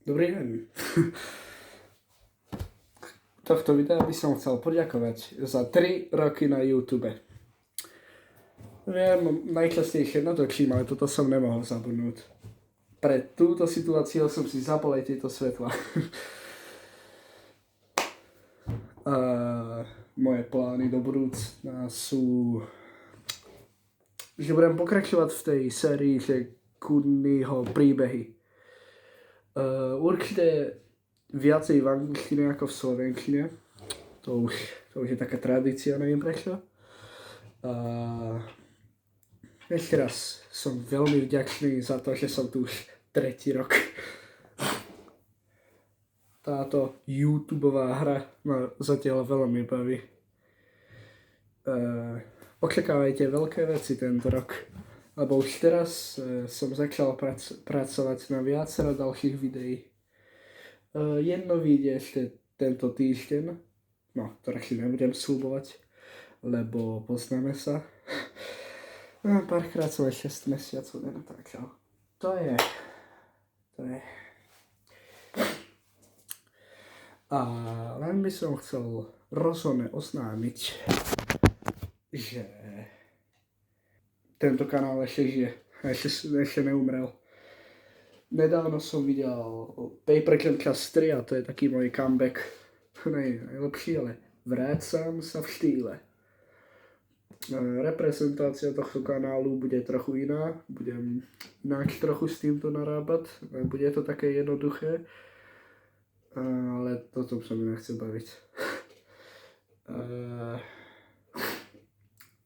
Dobrý deň. Tohto videa by som chcel poďakovať za 3 roky na YouTube. Viem, najčastejšie natočím, ale toto som nemohol zabudnúť. Pre túto situáciu som si zapol aj tieto svetla. A moje plány do budúcna sú, že budem pokračovať v tej sérii, že Courtneyho príbehy. Určite viacej v angličtine ako v slovenčine. To už je taká tradícia, neviem prečo. Ešte raz som veľmi vďačný za to, že som tu už 3. rok. Táto YouTubeová hra ma zatiaľ veľmi baví. Očakávajte veľké veci tento rok. Lebo už teraz som začal pracovať na viacero ďalších videí. Jedno vyjde ešte tento týždeň. No, to radšej nebudem sľubovať, lebo poznáme sa. Párkrát som aj 6 mesiacov nenatáčal. To je. A len by som chcel rozhodne oznámiť, že tento kanál ešte žije. Ešte neumrel. Nedávno som videl Paper Chas 3 a to je taký môj comeback. Najlepší, ale vrácam sa v štýle. Reprezentácia tohto kanálu bude trochu iná. Budem ináč trochu s týmto narábať. Bude to také jednoduché. Ale toto sa mi nechce baviť.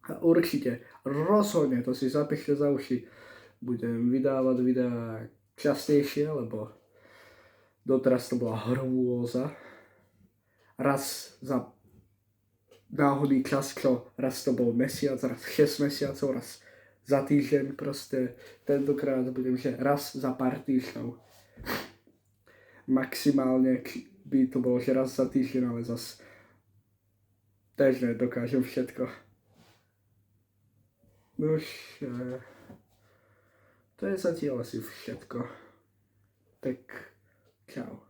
A určite, rozhodne, to si zapíšte za uši. Budem vydávať videá častejšie, lebo doteraz to bola hrôza. Raz za náhodný čas, raz to bol mesiac, raz 6 mesiacov, raz za týždeň, proste tentokrát budem, že raz za pár týždňov. Maximálne by to bolo, že raz za týždeň, ale zas tež nedokážem všetko. No už, to je zatiaľ asi všetko. Tak, čau.